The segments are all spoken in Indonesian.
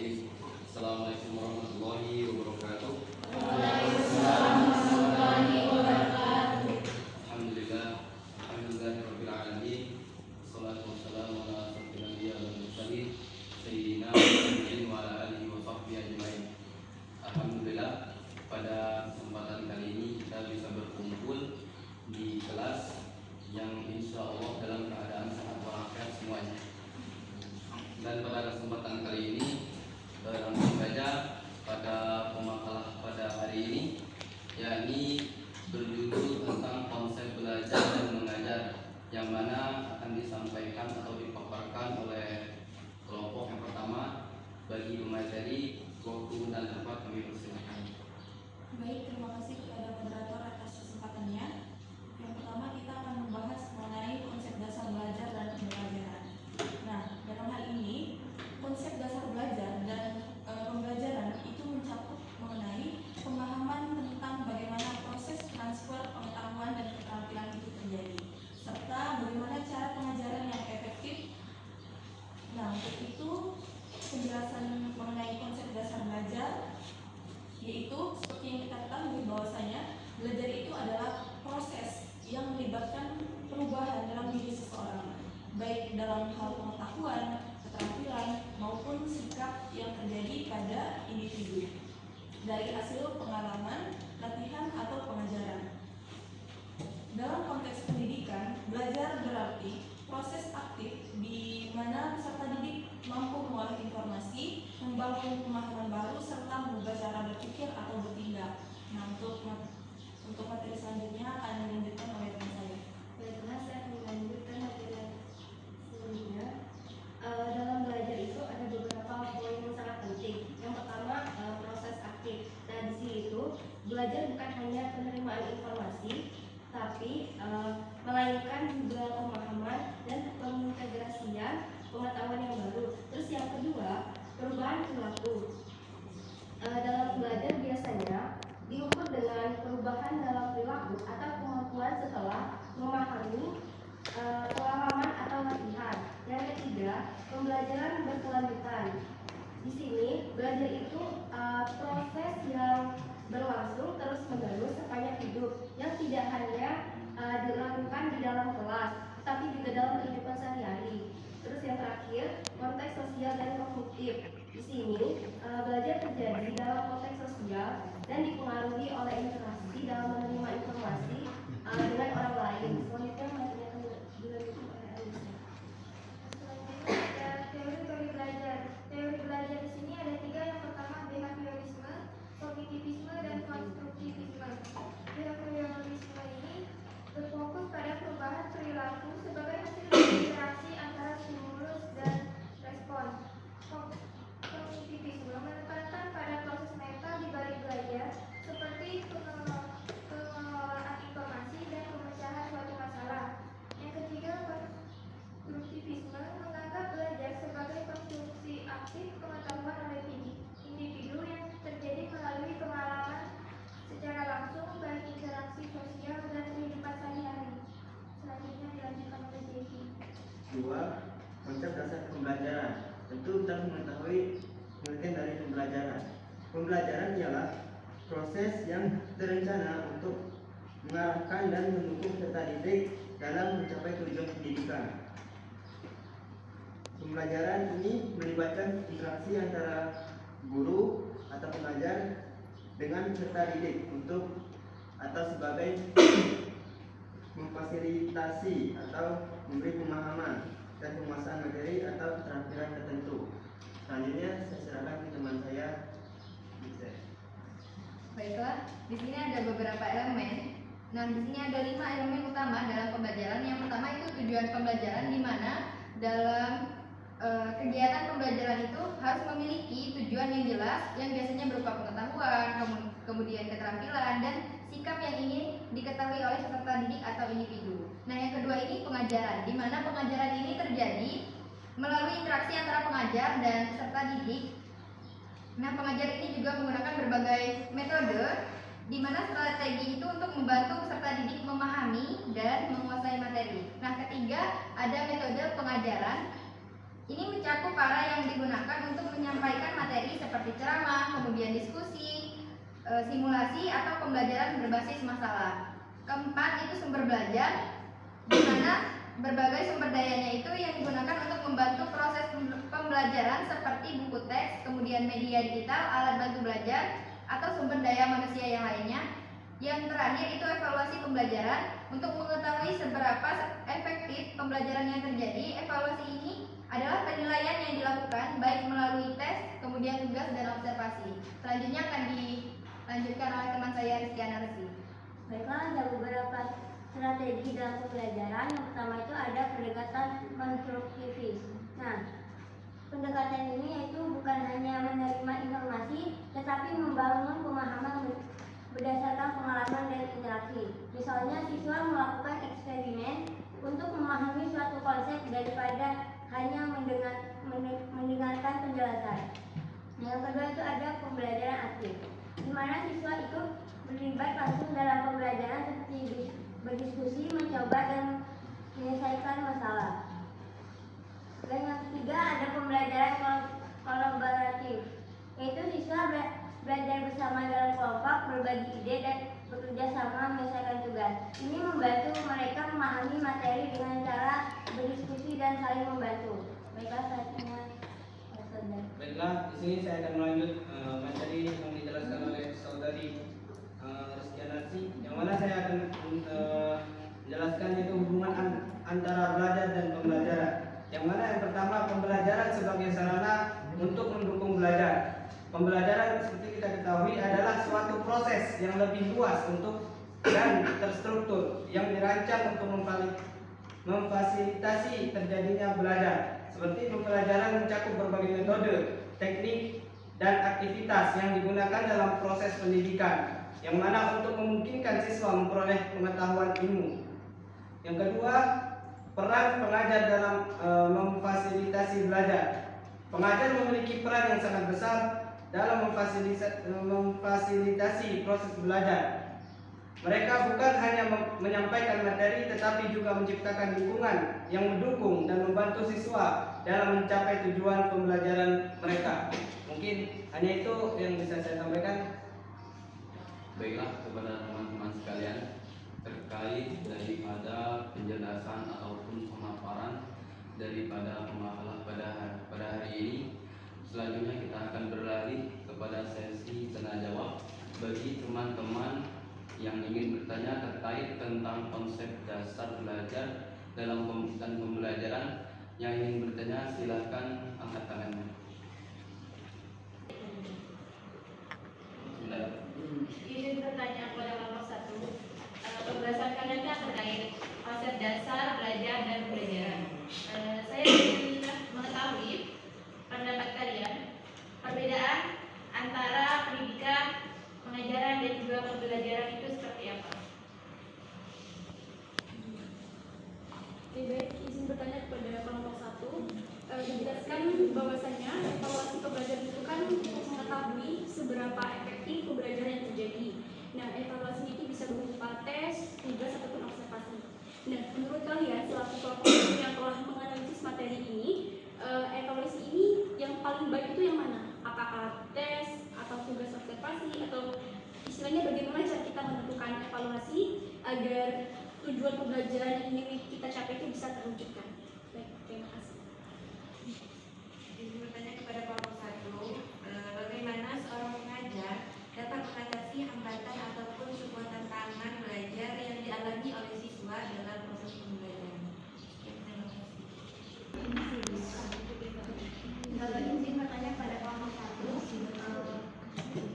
Bismillahirrahmanirrahim. Assalamualaikum warahmatullahi wabarakatuh. Waalaikumsalam warahmatullahi wabarakatuh. Alhamdulillah, alhamdulillahirabbil alamin. Wassalatu wassalamu ala asyrofil anbiya'i wal mursalin sayyidina Muhammadin wa ala alihi wa sahbihi ajmain. Alhamdulillah, pada kesempatan kali ini kita bisa berkumpul di kelas yang insya Allah dalam keadaan sangat walafiat semuanya. Dan pada kesempatan kali ini langsung saja pada pemakalah pada hari ini, yakni berjudul tentang konsep belajar dan mengajar, yang mana akan disampaikan atau dipaparkan oleh kelompok yang pertama. Bagi pemateri, waktu dan tempat kami persilakan. Baik, terima kasih kepada moderator atas kesempatannya. Yang pertama kita akan membahas mengenai konsep dasar belajar dan pembelajaran. Nah, dalam hal ini konsep dasar belajar dan pembelajaran itu mencakup mengenai pemahaman tentang bagaimana proses transfer pengetahuan dan keterampilan itu terjadi, serta bagaimana cara pengajaran yang efektif. Nah, untuk itu penjelasan mengenai konsep dasar belajar, yaitu seperti yang kita ketahui bahwasanya belajar itu adalah proses yang melibatkan perubahan dalam diri seseorang, baik dalam hal pengetahuan, keterampilan, maupun sikap yang terjadi pada individu dari hasil pengalaman, latihan, atau pengajaran. Dalam konteks pendidikan, belajar berarti proses aktif di mana peserta didik mampu mengolah informasi, membangun pemahaman baru, serta mengubah cara berpikir atau bertindak. Nah, untuk materi selanjutnya akan dilanjutkan oleh teman saya. Baiklah, saya akan melanjutkan materi selanjutnya. Dalam belajar itu ada beberapa poin yang sangat penting. Yang pertama, proses aktif. Nah, di sini itu belajar bukan hanya penerimaan informasi, tapi melainkan juga pemahaman dan pengintegrasian pengetahuan yang baru. Terus yang kedua, perubahan perilaku. Dalam belajar biasanya diukur dengan perubahan dalam perilaku atau kemampuan setelah memahami pengalaman atau latihan. Yang ketiga, pembelajaran berkelanjutan. Di sini belajar itu proses yang berlangsung terus-menerus sepanjang hidup, yang tidak hanya dilakukan di dalam kelas, tetapi juga dalam kehidupan sehari-hari. Terus yang terakhir, konteks sosial dan kognitif. Di sini belajar terjadi dalam konteks sosial dan dipengaruhi oleh interaksi dalam menerima informasi dengan orang lain. Selanjutnya materinya akan dilanjutkan oleh Alisa. Selanjutnya ada teori belajar. Teori belajar di sini ada tiga. Yang pertama behaviorisme, kognitivisme, dan konstruktivisme. Behaviorisme ini berfokus pada perubahan perilaku sebagai hasil dari interaksi antara stimulus dan respon. Kognitivisme menekankan pada proses mental di balik belajar, seperti pengelolaan informasi dan pemecahan suatu masalah. Yang ketiga, konstruktivisme menganggap belajar sebagai konstruksi aktif pengetahuan oleh individu yang terjadi melalui pengalaman secara langsung, baik interaksi sosial dan kehidupan sehari-hari. Selanjutnya dilanjutkan oleh Jeki. 2. Konsep dasar pembelajaran. Tentu kita mengetahui pengertian dari pembelajaran. Pembelajaran ialah proses yang terencana untuk mengarahkan dan mendukung peserta didik dalam mencapai tujuan pendidikan. Pembelajaran ini melibatkan interaksi antara guru atau pengajar dengan peserta didik untuk atau sebagai memfasilitasi atau memberi pemahaman dan penguasaan materi atau keterampilan tertentu. Selanjutnya saya serahkan ke teman saya. Baiklah, di sini ada beberapa elemen. Nah, di sini ada 5 elemen utama dalam pembelajaran. Yang pertama itu tujuan pembelajaran, di mana dalam kegiatan pembelajaran itu harus memiliki tujuan yang jelas, yang biasanya berupa pengetahuan, kemudian keterampilan, dan sikap yang ingin diketahui oleh peserta didik atau individu. Nah, yang kedua ini pengajaran, di mana pengajaran ini terjadi melalui interaksi antara pengajar dan peserta didik. Nah, pengajar ini juga menggunakan berbagai metode, di mana strategi itu untuk membantu peserta didik memahami dan menguasai materi. Nah, ketiga ada metode pengajaran. Ini mencakup cara yang digunakan untuk menyampaikan materi materi seperti ceramah, kemudian diskusi, simulasi atau pembelajaran berbasis masalah. Keempat itu sumber belajar, di mana berbagai sumber dayanya itu yang digunakan untuk membantu proses pembelajaran seperti buku teks, kemudian media digital, alat bantu belajar, atau sumber daya manusia yang lainnya. Yang terakhir itu evaluasi pembelajaran. Untuk mengetahui seberapa efektif pembelajaran yang terjadi, evaluasi ini adalah penilaian yang dilakukan baik melalui tes, kemudian tugas dan observasi. Selanjutnya akan dilanjutkan oleh teman saya Rizky Anarsi. Baiklah, ada beberapa strategi dalam pembelajaran. Yang pertama itu ada pendekatan konstruktivis. Nah, pendekatan ini yaitu bukan hanya menerima informasi, tetapi membangun pemahaman berdasarkan pengalaman dan interaksi. Misalnya, siswa melakukan eksperimen untuk memahami suatu konsep daripada hanya mendengarkan penjelasan. Yang kedua itu ada pembelajaran aktif, di mana siswa ikut terlibat langsung dalam pembelajaran seperti berdiskusi, mencoba dan menyelesaikan masalah. Dan yang ketiga ada pembelajaran kolaboratif, yaitu siswa belajar bersama dalam kelompok, berbagi ide dan bekerja sama menyelesaikan tugas. Ini membantu mereka memahami materi dengan cara berdiskusi dan saling membantu. Baiklah, selanjutnya. Baiklah, di sini saya akan melanjut materi yang dijelaskan oleh saudari Rizky Anarsi, yang mana saya akan menjelaskan itu hubungan antara belajar dan pembelajaran. Yang mana yang pertama, pembelajaran sebagai sarana untuk mendukung belajar. Pembelajaran seperti kita ketahui adalah suatu proses yang lebih luas untuk dan terstruktur yang dirancang untuk memfasilitasi terjadinya belajar. Seperti pembelajaran mencakup berbagai metode, teknik, dan aktivitas yang digunakan dalam proses pendidikan, yang mana untuk memungkinkan siswa memperoleh pengetahuan ilmu. Yang kedua, peran pengajar dalam memfasilitasi belajar. Pengajar memiliki peran yang sangat besar dalam memfasilitasi proses belajar. Mereka bukan hanya menyampaikan materi, tetapi juga menciptakan lingkungan yang mendukung dan membantu siswa dalam mencapai tujuan pembelajaran mereka. Mungkin hanya itu yang bisa saya sampaikan. Baiklah, kepada teman-teman sekalian, terkait daripada penjelasan ataupun pemaparan daripada pemahaman pada hari ini, selanjutnya kita akan beralih kepada sesi tanya jawab bagi teman-teman yang ingin bertanya terkait tentang konsep dasar belajar dalam pembelajaran. Yang ingin bertanya silahkan angkat tangannya. Izin bertanya kepada kelompok 1. Pembahasan kalian kan terkait konsep dasar belajar dan pembelajaran. Saya ingin mengetahui pendapat kalian perbedaan antara pendidikan, pengajaran dan juga pembelajaran itu seperti apa? Oke, baik, izin bertanya kepada kelompok 1. Dijelaskan bahwasanya evaluasi pembelajaran itu kan untuk mengetahui seberapa efektif pembelajaran yang terjadi. Nah, evaluasi itu bisa berupa tes, tugas ataupun observasi. Nah, menurut kalian selaku kelompok yang telah menganalisis materi ini, evaluasi ini yang paling baik itu yang mana? Apakah tes atau tugas observasi, atau istilahnya bagaimana cara kita menentukan evaluasi agar tujuan pembelajaran yang ingin kita capai itu bisa terwujudkan? Baik, terima kasih. Izin bertanya kepada kelompok 1, bagaimana seorang pengajar dapat mengatasi hambatan ataupun sebuah tantangan belajar yang dialami oleh siswa dalam proses pembelajaran? Terima kasih. Izin bertanya pada kelompok 1,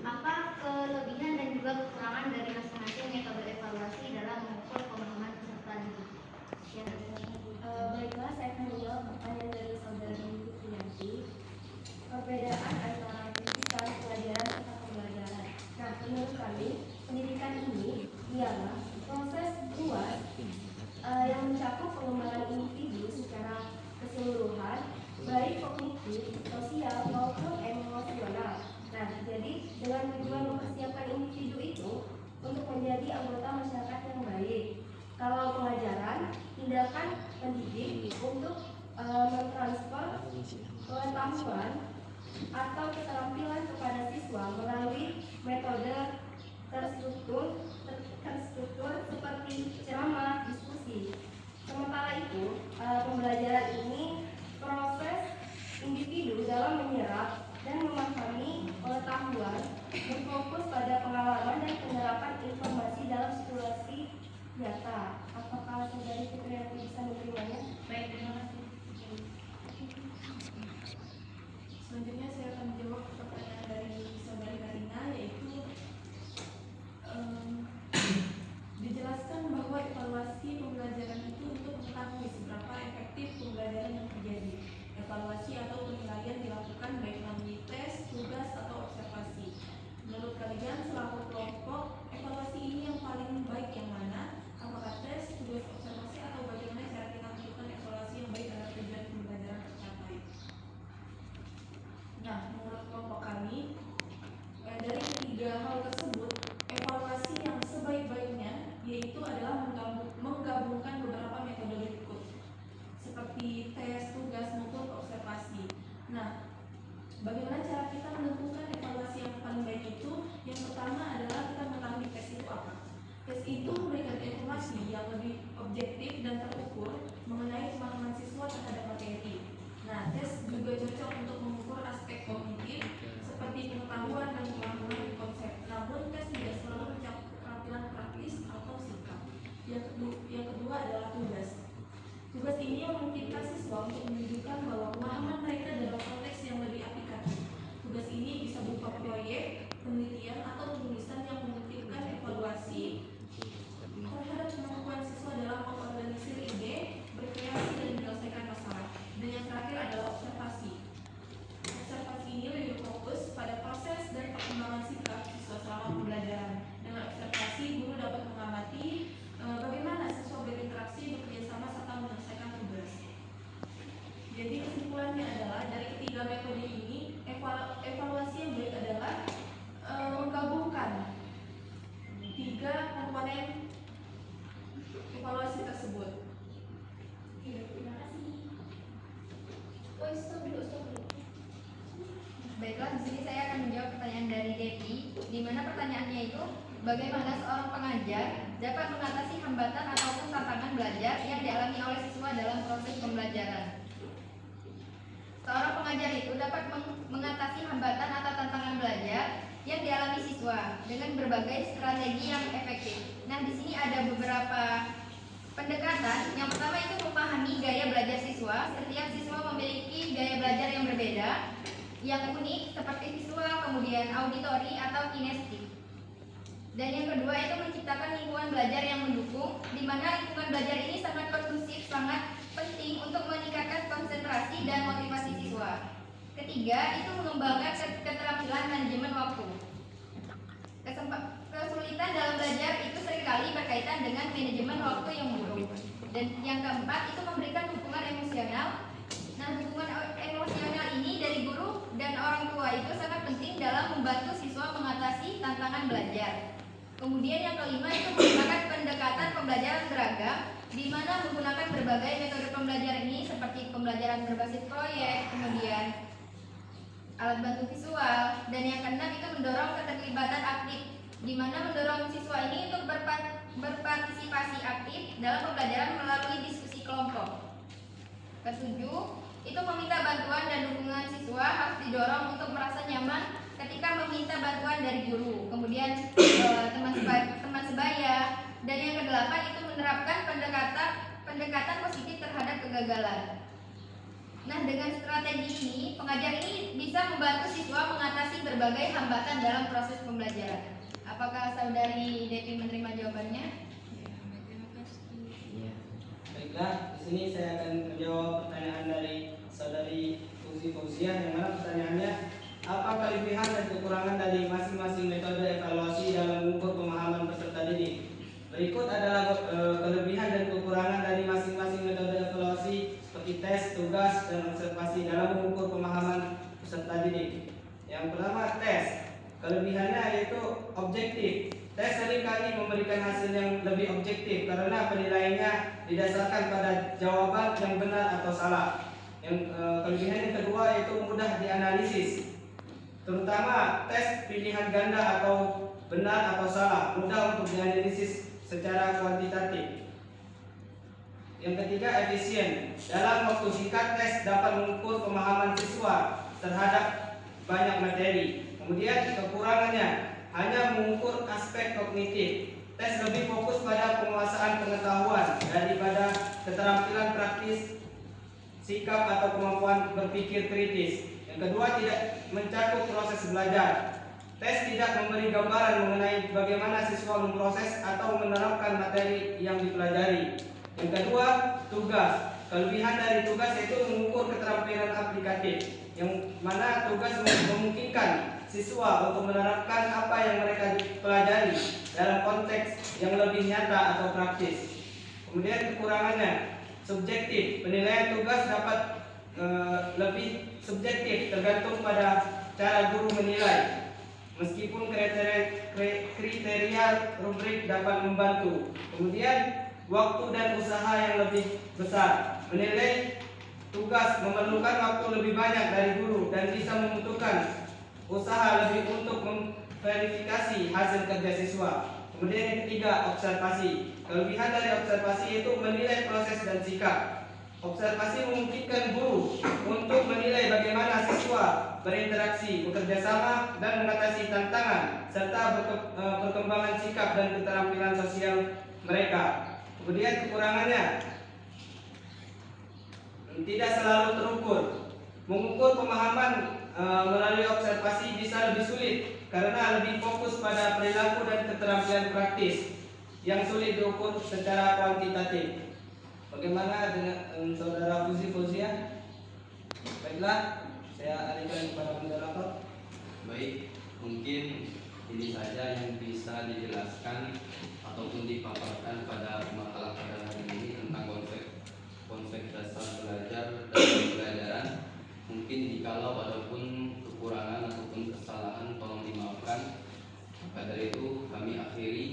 apa kelebihan dan juga kekurangan dari masing-masing metode evaluasi dalam mengukur pemahaman peserta didik? Baik, atau keterampilan kepada siswa melalui metode terstruktur seperti ceramah, diskusi. Sementara itu, pembelajaran ini proses individu dalam menyerap dan memahami pengetahuan berfokus pada pengalaman dan penerapan informasi dalam situasi nyata. Apakah saudari Fitriati bisa menerimanya? Baik, terima kasih. Selanjutnya saya akan menjawab pertanyaan dari saudari Karina, yaitu dijelaskan bahwa evaluasi pembelajaran itu untuk mengetahui seberapa efektif pembelajaran yang terjadi. Evaluasi atau penilaian dilakukan baik melalui tes, tugas, atau observasi. Menurut kalian selaku kelompok, evaluasi ini yang paling baik yang mana? Apakah tes, tugas, observasi, atau bagaimana cara kita menentukan evaluasi yang baik agar tujuan pembelajaran tercapai? Nah, menurut kelompok kami, dari ketiga hal tersebut, evaluasi yang sebaik-baiknya yaitu adalah menggabungkan beberapa metode berikut, seperti tes, tugas, maupun observasi. Nah, bagaimana cara kita menentukan evaluasi yang paling baik itu? Yang pertama adalah kita mengetahui tes itu apa. Tes itu memberikan informasi yang lebih objektif dan terukur mengenai pemahaman siswa terhadap materi. Nah, tes juga cocok untuk mengukur aspek kognitif seperti pengetahuan dan pemahaman konsep. Namun, tes tidak selalu mencakup keterampilan praktis atau sikap. Yang kedua adalah tugas. Tugas ini yang memungkinkan siswa untuk menunjukkan bahwa pemahaman mereka dalam konteks yang lebih aplikatif. Tugas ini bisa berupa proyek, penelitian, atau penulisan yang memungkinkan evaluasi terhadap kemampuan siswa dalam mengorganisir ide, berkreasi, dan menyelesaikan masalah. Dan yang terakhir adalah observasi. Observasi ini lebih fokus pada proses dan perkembangan sikap siswa selama pembelajaran. Dengan observasi, guru dapat mengamati bagaimana siswa berinteraksi, bekerjasama, serta menyelesaikan tugas. Jadi kesimpulannya adalah dari ketiga metode ini, evaluasi yang baik adalah menggabungkan tiga komponen evaluasi tersebut. Terima kasih. Oh, stop dulu. Baiklah, di sini saya akan menjawab pertanyaan dari Devi, di mana pertanyaannya itu bagaimana seorang pengajar dapat mengatasi hambatan ataupun tantangan belajar yang dialami oleh siswa dalam proses pembelajaran. Seorang pengajar itu dapat mengatasi hambatan atau tantangan belajar yang dialami siswa dengan berbagai strategi yang efektif. Nah, di sini ada beberapa pendekatan. Yang pertama itu memahami gaya belajar siswa. Setiap siswa memiliki gaya belajar yang berbeda, yang unik seperti visual, kemudian auditori atau kinestetik. Dan yang kedua itu menciptakan lingkungan belajar yang mendukung, di mana lingkungan belajar ini sangat kondusif, sangat penting untuk meningkatkan konsentrasi dan motivasi siswa. Ketiga itu mengembangkan keterampilan manajemen waktu. Kesulitan dalam belajar itu seringkali berkaitan dengan manajemen waktu yang buruk. Dan yang keempat itu memberikan dukungan emosional. Nah, dukungan emosional ini dari guru dan orang tua itu sangat penting dalam membantu siswa mengatasi tantangan belajar. Kemudian yang kelima itu menggunakan pendekatan pembelajaran beragam, di mana menggunakan berbagai metode pembelajaran ini seperti pembelajaran berbasis proyek, kemudian alat bantu visual, dan yang keenam itu mendorong keterlibatan aktif, di mana mendorong siswa ini untuk berpartisipasi aktif dalam pembelajaran melalui diskusi kelompok. Ketujuh, itu meminta bantuan dan dukungan siswa harus didorong untuk merasa nyaman ketika meminta bantuan dari guru. Kemudian teman sebaya, dan yang kedelapan itu menerapkan pendekatan positif terhadap kegagalan. Nah, dengan strategi ini, pengajar ini bisa membantu siswa mengatasi berbagai hambatan dalam proses pembelajaran. Apakah saudari Devi menerima jawabannya? Iya. Baiklah, di sini saya akan menjawab pertanyaan dari saudari Fauziah, yang mana pertanyaannya, apa kelebihan dan kekurangan dari masing-masing metode evaluasi dalam mengukur pemahaman peserta didik? Berikut adalah kelebihan dan kekurangan dari masing-masing metode evaluasi seperti tes, tugas, dan observasi dalam mengukur pemahaman peserta didik. Yang pertama, tes. Kelebihannya yaitu objektif. Tes seringkali memberikan hasil yang lebih objektif karena penilaiannya didasarkan pada jawaban yang benar atau salah. Kelebihan yang kedua yaitu mudah dianalisis, terutama tes pilihan ganda atau benar atau salah, mudah untuk dianalisis secara kuantitatif. Yang ketiga, efisien. Dalam waktu singkat, tes dapat mengukur pemahaman siswa terhadap banyak materi. Kemudian kekurangannya hanya mengukur aspek kognitif. Tes lebih fokus pada penguasaan pengetahuan daripada keterampilan praktis, sikap atau kemampuan berpikir kritis. Yang kedua, tidak mencakup proses belajar. Tes tidak memberi gambaran mengenai bagaimana siswa memproses atau menerapkan materi yang dipelajari. Yang kedua, tugas. Kelebihan dari tugas yaitu mengukur keterampilan aplikatif, yang mana tugas memungkinkan siswa untuk menerapkan apa yang mereka pelajari dalam konteks yang lebih nyata atau praktis. Kemudian kekurangannya, subjektif. Penilaian tugas dapat lebih subjektif, tergantung pada cara guru menilai. Meskipun kriteria rubrik dapat membantu. Kemudian waktu dan usaha yang lebih besar. Menilai tugas memerlukan waktu lebih banyak dari guru dan bisa membutuhkan usaha lebih untuk memverifikasi hasil kerja siswa. Kemudian yang ketiga, observasi. Kelebihan dari observasi itu menilai proses dan sikap. Observasi memungkinkan guru untuk menilai bagaimana siswa berinteraksi, bekerja sama, dan mengatasi tantangan serta perkembangan sikap dan keterampilan sosial mereka. Kemudian kekurangannya, tidak selalu terukur. Mengukur pemahaman melalui observasi bisa lebih sulit karena lebih fokus pada perilaku dan keterampilan praktis yang sulit diukur secara kuantitatif. Bagaimana dengan saudara Fuzia? Baiklah, saya alihkan kepada moderator. Baik, mungkin ini saja yang bisa dijelaskan ataupun dipaparkan pada makalah pada hari ini tentang konsep dasar belajar dan pembelajaran. Mungkin jikalau ataupun kekurangan ataupun kesalahan tolong dimaafkan. Maka dari itu kami akhiri